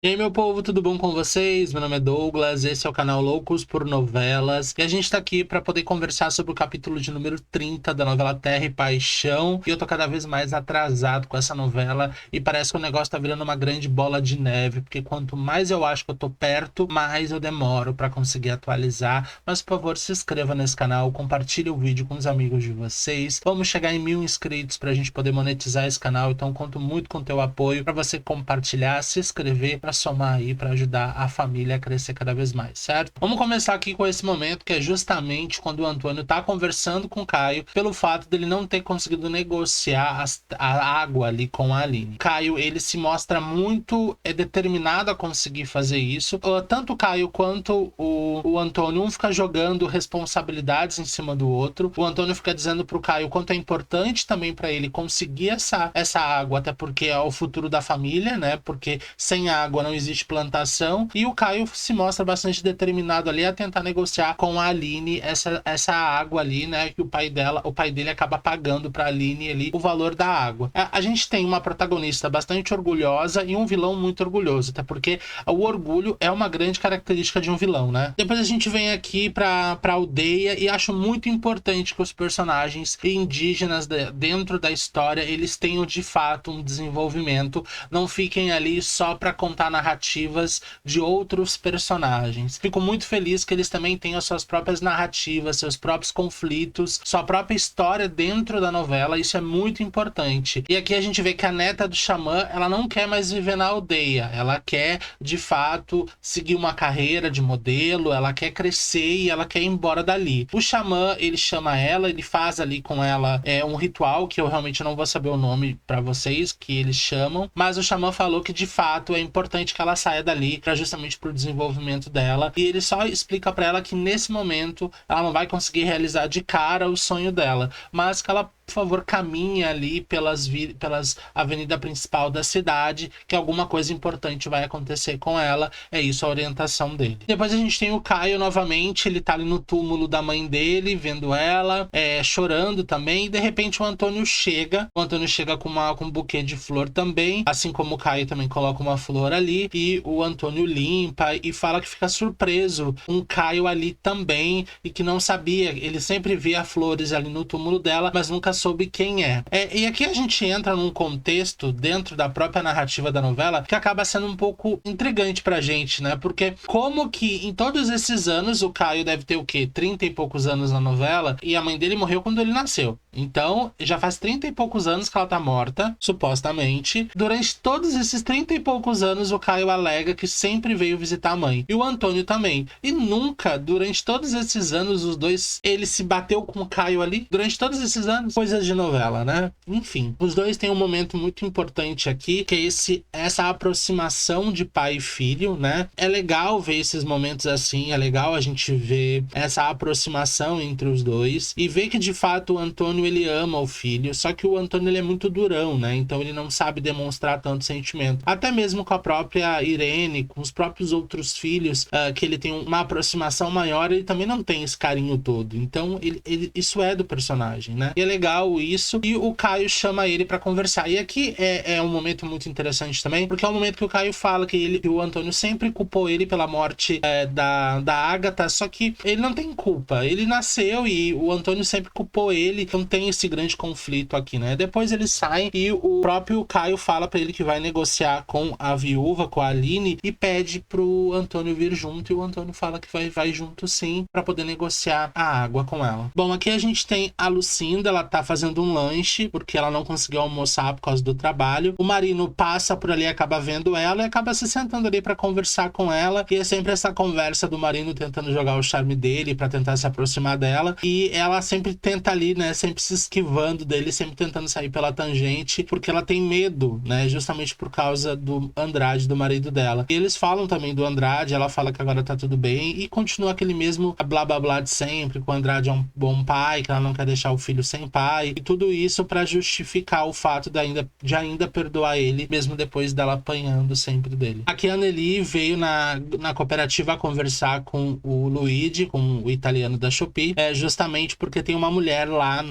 E aí, meu povo, tudo bom com vocês? Meu nome é Douglas, esse é o canal Loucos por Novelas. E a gente tá aqui para poder conversar sobre o capítulo de número 30 da novela Terra e Paixão. E eu tô cada vez mais atrasado com essa novela e parece que o negócio tá virando uma grande bola de neve, porque quanto mais eu acho que eu tô perto, mais eu demoro para conseguir atualizar. Mas, por favor, se inscreva nesse canal, compartilhe o vídeo com os amigos de vocês. Vamos chegar em 1000 inscritos pra gente poder monetizar esse canal, então conto muito com o teu apoio para você compartilhar, se inscrever, para somar aí, para ajudar a família a crescer cada vez mais, certo? Vamos começar aqui com esse momento que é justamente quando o Antônio tá conversando com o Caio pelo fato dele não ter conseguido negociar a água ali com a Aline. Caio, ele se mostra muito determinado a conseguir fazer isso. Tanto o Caio quanto o Antônio, um fica jogando responsabilidades em cima do outro. O Antônio fica dizendo pro Caio o quanto é importante também para ele conseguir essa água, até porque é o futuro da família, né? Porque sem água não existe plantação. E o Caio se mostra bastante determinado ali a tentar negociar com a Aline essa água ali, né? Que o pai dele acaba pagando pra Aline ali o valor da água. A gente tem uma protagonista bastante orgulhosa e um vilão muito orgulhoso, até porque o orgulho é uma grande característica de um vilão, né? Depois a gente vem aqui pra aldeia e acho muito importante que os personagens indígenas dentro da história, eles tenham de fato um desenvolvimento, não fiquem ali só para contar narrativas de outros personagens. Fico muito feliz que eles também tenham suas próprias narrativas, seus próprios conflitos, sua própria história dentro da novela. Isso é muito importante. E aqui a gente vê que a neta do xamã, ela não quer mais viver na aldeia, ela quer de fato seguir uma carreira de modelo, ela quer crescer e ela quer ir embora dali. O xamã, ele chama ela, ele faz ali com ela um ritual que eu realmente não vou saber o nome para vocês, que eles chamam, mas o xamã falou que de fato é importante que ela saia dali para justamente pro desenvolvimento dela, e ele só explica para ela que nesse momento ela não vai conseguir realizar de cara o sonho dela, mas que ela, por favor, caminhe ali pelas avenida principal da cidade, que alguma coisa importante vai acontecer com ela. É isso a orientação dele. Depois a gente tem o Caio novamente, ele tá ali no túmulo da mãe dele, vendo ela, chorando também, e de repente o Antônio chega com um buquê de flor também, assim como o Caio também coloca uma flor ali, e o Antônio limpa e fala que fica surpreso com o Caio ali também, e que não sabia, ele sempre via flores ali no túmulo dela, mas nunca soube quem é. E aqui a gente entra num contexto dentro da própria narrativa da novela que acaba sendo um pouco intrigante pra gente, né? Porque como que em todos esses anos, o Caio deve ter o quê? 30 e poucos anos na novela, e a mãe dele morreu quando ele nasceu. Então, já faz 30 e poucos anos que ela tá morta, supostamente. Durante todos esses 30 e poucos anos, o Caio alega que sempre veio visitar a mãe. E o Antônio também. E nunca, durante todos esses anos, os dois, ele se bateu com o Caio ali. Durante todos esses anos, coisas de novela, né? Enfim, os dois têm um momento muito importante aqui, que é essa aproximação de pai e filho, né? É legal ver esses momentos assim, é legal a gente ver essa aproximação entre os dois e ver que de fato o Antônio, ele ama o filho, só que o Antônio, ele é muito durão, né? Então ele não sabe demonstrar tanto sentimento. Até mesmo com a própria Irene, com os próprios outros filhos, que ele tem uma aproximação maior, ele também não tem esse carinho todo. Então isso é do personagem, né? E é legal isso. E o Caio chama ele pra conversar. E aqui é um momento muito interessante também, porque é o momento que o Caio fala que o Antônio sempre culpou ele pela morte da Ágata, só que ele não tem culpa. Ele nasceu e o Antônio sempre culpou ele, então tem esse grande conflito aqui, né? Depois eles saem e o próprio Caio fala pra ele que vai negociar com a viúva, com a Aline, e pede pro Antônio vir junto, e o Antônio fala que vai junto sim, pra poder negociar a água com ela. Bom, aqui a gente tem a Lucinda, ela tá fazendo um lanche, porque ela não conseguiu almoçar por causa do trabalho. O Marino passa por ali, acaba vendo ela e acaba se sentando ali pra conversar com ela, e é sempre essa conversa do Marino tentando jogar o charme dele pra tentar se aproximar dela, e ela sempre tenta ali, né, sempre se esquivando dele, sempre tentando sair pela tangente, porque ela tem medo, né, justamente por causa do Andrade, do marido dela. E eles falam também do Andrade, ela fala que agora tá tudo bem, e continua aquele mesmo blá blá blá de sempre, que o Andrade é um bom pai, que ela não quer deixar o filho sem pai, e tudo isso pra justificar o fato de ainda perdoar ele, mesmo depois dela apanhando sempre dele. Aqui a Anneli veio na cooperativa a conversar com o Luigi, com o italiano da Shopee, justamente porque tem uma mulher lá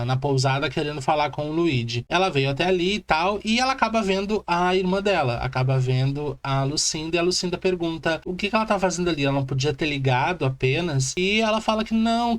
na pousada querendo falar com o Luigi. Ela veio até ali e tal, e ela acaba vendo a irmã dela, acaba vendo a Lucinda, e a Lucinda pergunta o que ela tá fazendo ali, ela não podia ter ligado apenas, e ela fala que não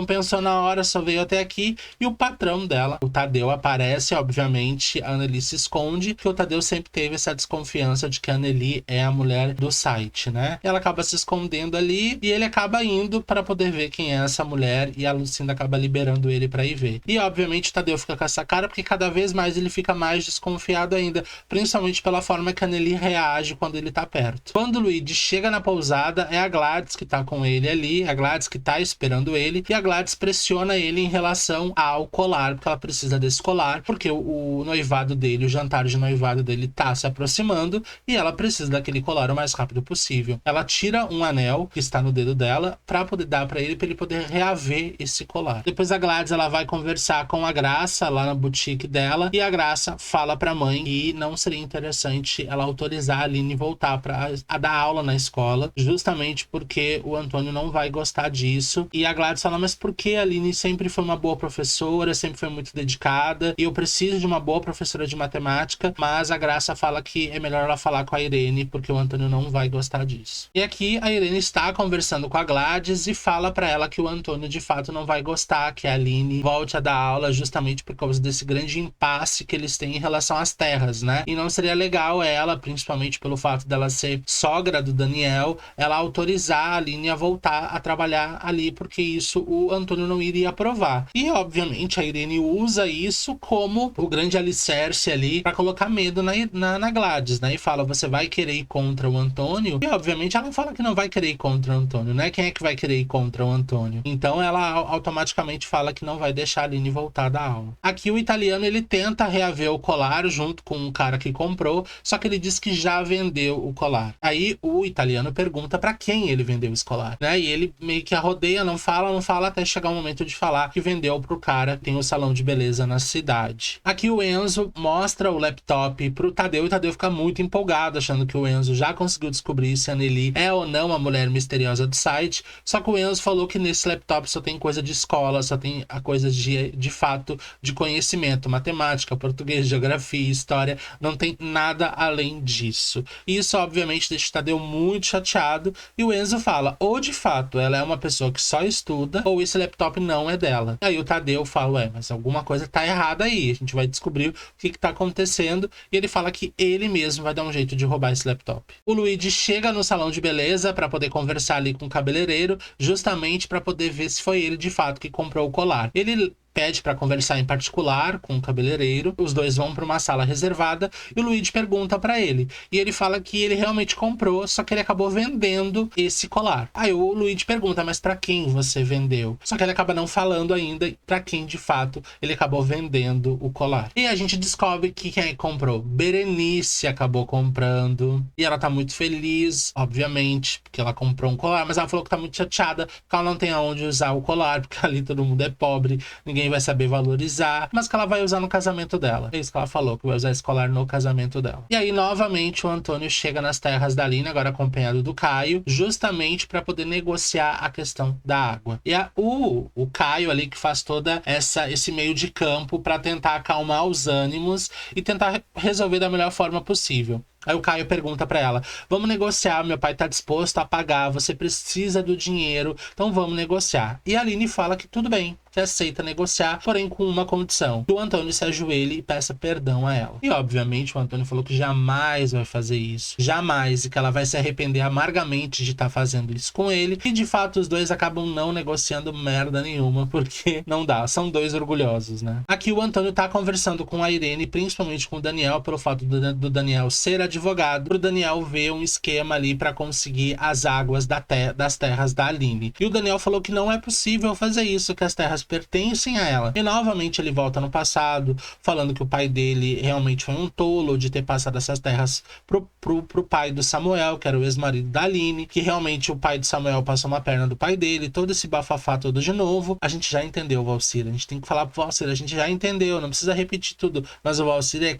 pensou na hora, só veio até aqui, e o patrão dela, o Tadeu, aparece, obviamente, a Anneli se esconde, que o Tadeu sempre teve essa desconfiança de que a Anneli é a mulher do site, né? Ela acaba se escondendo ali, e ele acaba indo para poder ver quem é essa mulher, e a Lucinda acaba liberando ele para ir ver. E obviamente o Tadeu fica com essa cara, porque cada vez mais ele fica mais desconfiado ainda, principalmente pela forma que a Anneli reage quando ele tá perto. Quando o Luigi chega na pousada, é a Gladys que tá com ele ali, a Gladys que tá esperando ele, e a Gladys pressiona ele em relação ao colar, porque ela precisa desse colar, porque o noivado dele, o jantar de noivado dele tá se aproximando, e ela precisa daquele colar o mais rápido possível. Ela tira um anel que está no dedo dela para poder dar para ele poder reaver esse colar. Depois a Gladys, ela vai conversar com a Graça lá na boutique dela, e a Graça fala pra mãe que não seria interessante ela autorizar a Aline voltar a dar aula na escola, justamente porque o Antônio não vai gostar disso. E a Gladys fala, mas por que a Aline sempre foi uma boa professora, sempre foi muito dedicada, e eu preciso de uma boa professora de matemática, mas a Graça fala que é melhor ela falar com a Irene, porque o Antônio não vai gostar disso. E aqui a Irene está conversando com a Gladys e fala pra ela que o Antônio de fato não vai gostar que a Aline volte a dar aula, justamente por causa desse grande impasse que eles têm em relação às terras, né? E não seria legal ela, principalmente pelo fato dela ser sogra do Daniel, ela autorizar a Aline a voltar a trabalhar ali, porque isso o Antônio não iria aprovar. E obviamente a Irene usa isso como o grande alicerce ali para colocar medo na Gladys, né? E fala, você vai querer ir contra o Antônio? E obviamente ela não fala que não vai querer ir contra o Antônio, né? Quem é que vai querer ir contra o Antônio? Então ela automaticamente fala que não vai deixar a Aline voltar da aula. Aqui o italiano, ele tenta reaver o colar junto com um cara que comprou, só que ele diz que já vendeu o colar. Aí o italiano pergunta pra quem ele vendeu esse colar, né? E ele meio que arrodeia, não fala, até chegar o momento de falar que vendeu pro cara que tem o salão de beleza na cidade. Aqui o Enzo mostra o laptop pro Tadeu, e o Tadeu fica muito empolgado, achando que o Enzo já conseguiu descobrir se a Anneli é ou não a mulher misteriosa do site, só que o Enzo falou que nesse laptop só tem coisa de escola, só tem a coisa de fato de conhecimento, matemática, português, geografia, história, não tem nada além disso. E isso obviamente deixa o Tadeu muito chateado, e o Enzo fala, ou de fato ela é uma pessoa que só estuda, ou esse laptop não é dela. Aí o Tadeu fala, mas alguma coisa tá errada aí, a gente vai descobrir o que tá acontecendo, e ele fala que ele mesmo vai dar um jeito de roubar esse laptop. O Luigi chega no salão de beleza para poder conversar ali com o cabeleireiro, justamente para poder ver se foi ele de fato que comprou o colar. Ele pede para conversar em particular com o cabeleireiro, os dois vão para uma sala reservada e o Luigi pergunta para ele. E ele fala que ele realmente comprou, só que ele acabou vendendo esse colar. Aí o Luigi pergunta, mas para quem você vendeu? Só que ele acaba não falando ainda para quem de fato ele acabou vendendo o colar. E a gente descobre que quem comprou? Berenice acabou comprando. E ela tá muito feliz, obviamente, porque ela comprou um colar, mas ela falou que tá muito chateada porque ela não tem aonde usar o colar, porque ali todo mundo é pobre, ninguém vai saber valorizar, mas que ela vai usar no casamento dela. É isso que ela falou, que vai usar esse colar no casamento dela. E aí, novamente, o Antônio chega nas terras da Aline, agora acompanhado do Caio, justamente para poder negociar a questão da água. E o Caio ali que faz toda esse meio de campo para tentar acalmar os ânimos e tentar resolver da melhor forma possível. Aí o Caio pergunta pra ela, vamos negociar, meu pai tá disposto a pagar, você precisa do dinheiro, então vamos negociar. E a Aline fala que tudo bem, que aceita negociar, porém com uma condição, que o Antônio se ajoelhe e peça perdão a ela. E obviamente o Antônio falou que jamais vai fazer isso, jamais, e que ela vai se arrepender amargamente de estar fazendo isso com ele, e de fato os dois acabam não negociando merda nenhuma, porque não dá, são dois orgulhosos, né? Aqui o Antônio tá conversando com a Irene, principalmente com o Daniel, pelo fato do Daniel ser advogado, pro Daniel ver um esquema ali para conseguir as águas das terras da Aline. E o Daniel falou que não é possível fazer isso, que as terras pertencem a ela. E novamente ele volta no passado, falando que o pai dele realmente foi um tolo de ter passado essas terras pro pai do Samuel, que era o ex-marido da Aline, que realmente o pai do Samuel passou uma perna do pai dele, todo esse bafafá todo de novo. A gente já entendeu, Valcir, a gente tem que falar pro Valcir, a gente já entendeu, não precisa repetir tudo, mas o Valcir é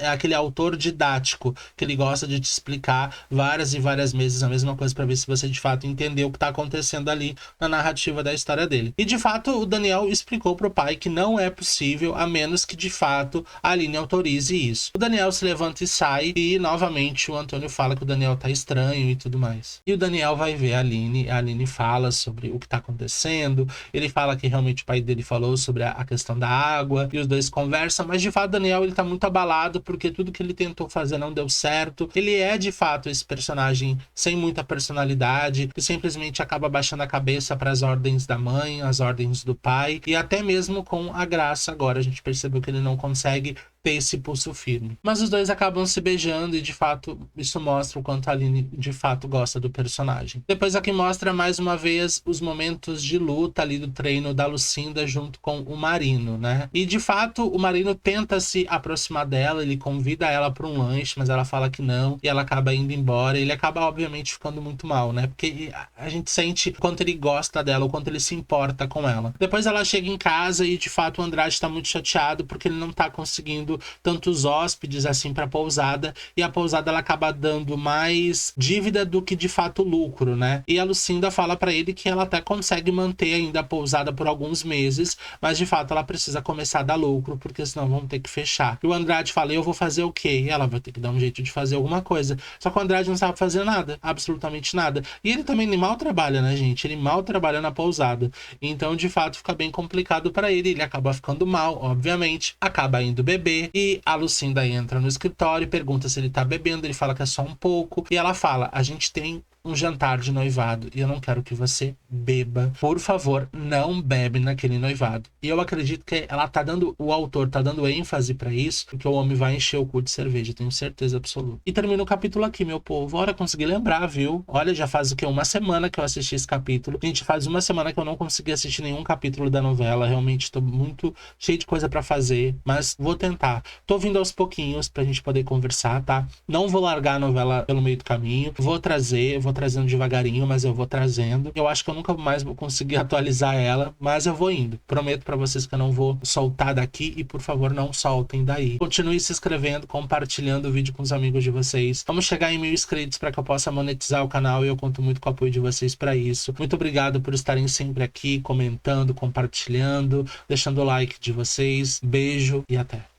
aquele autor didático, que ele gosta de te explicar várias e várias vezes a mesma coisa para ver se você de fato entendeu o que tá acontecendo ali na narrativa da história dele. E de fato Daniel explicou pro pai que não é possível, a menos que de fato a Aline autorize isso. O Daniel se levanta e sai, e novamente o Antônio fala que o Daniel tá estranho e tudo mais. E o Daniel vai ver a Aline fala sobre o que tá acontecendo, ele fala que realmente o pai dele falou sobre a questão da água, e os dois conversam, mas de fato o Daniel ele tá muito abalado, porque tudo que ele tentou fazer não deu certo. Ele é de fato esse personagem sem muita personalidade, que simplesmente acaba baixando a cabeça para as ordens da mãe, as ordens do pai, e até mesmo com a Graça agora a gente percebeu que ele não consegue ter esse pulso firme. Mas os dois acabam se beijando e de fato isso mostra o quanto a Aline de fato gosta do personagem. Depois aqui mostra mais uma vez os momentos de luta ali do treino da Lucinda junto com o Marino, né? E de fato o Marino tenta se aproximar dela, ele convida ela para um lanche, mas ela fala que não, e ela acaba indo embora. Ele acaba obviamente ficando muito mal, né? Porque a gente sente o quanto ele gosta dela, o quanto ele se importa com ela. Depois ela chega em casa e de fato o Andrade tá muito chateado porque ele não tá conseguindo tantos hóspedes assim para a pousada, e a pousada ela acaba dando mais dívida do que de fato lucro, né? E a Lucinda fala para ele que ela até consegue manter ainda a pousada por alguns meses, mas de fato ela precisa começar a dar lucro, porque senão vão ter que fechar. E o Andrade fala: eu vou fazer o quê? E ela vai ter que dar um jeito de fazer alguma coisa. Só que o Andrade não sabe fazer nada, absolutamente nada. E ele também mal trabalha, né, gente? Ele mal trabalha na pousada. Então, de fato, fica bem complicado para ele. Ele acaba ficando mal, obviamente, acaba indo beber. E a Lucinda entra no escritório e pergunta se ele tá bebendo, ele fala que é só um pouco, e ela fala: a gente tem um jantar de noivado e eu não quero que você beba. Por favor, não bebe naquele noivado. E eu acredito que ela tá dando, o autor tá dando ênfase pra isso, porque o homem vai encher o cu de cerveja, tenho certeza absoluta. E termina o capítulo aqui, meu povo. Ora, consegui lembrar, viu? Olha, já faz o quê? Uma semana que eu assisti esse capítulo. Gente, faz uma semana que eu não consegui assistir nenhum capítulo da novela. Realmente tô muito cheio de coisa pra fazer, mas vou tentar. Tô vindo aos pouquinhos pra gente poder conversar, tá? Não vou largar a novela pelo meio do caminho. Vou trazendo devagarinho, mas eu vou trazendo. Eu acho que eu nunca mais vou conseguir atualizar ela, mas eu vou indo. Prometo pra vocês que eu não vou soltar daqui, e por favor, não soltem daí. Continue se inscrevendo, compartilhando o vídeo com os amigos de vocês. Vamos chegar em 1000 inscritos para que eu possa monetizar o canal, e eu conto muito com o apoio de vocês para isso. Muito obrigado por estarem sempre aqui, comentando, compartilhando, deixando o like de vocês. Beijo e até!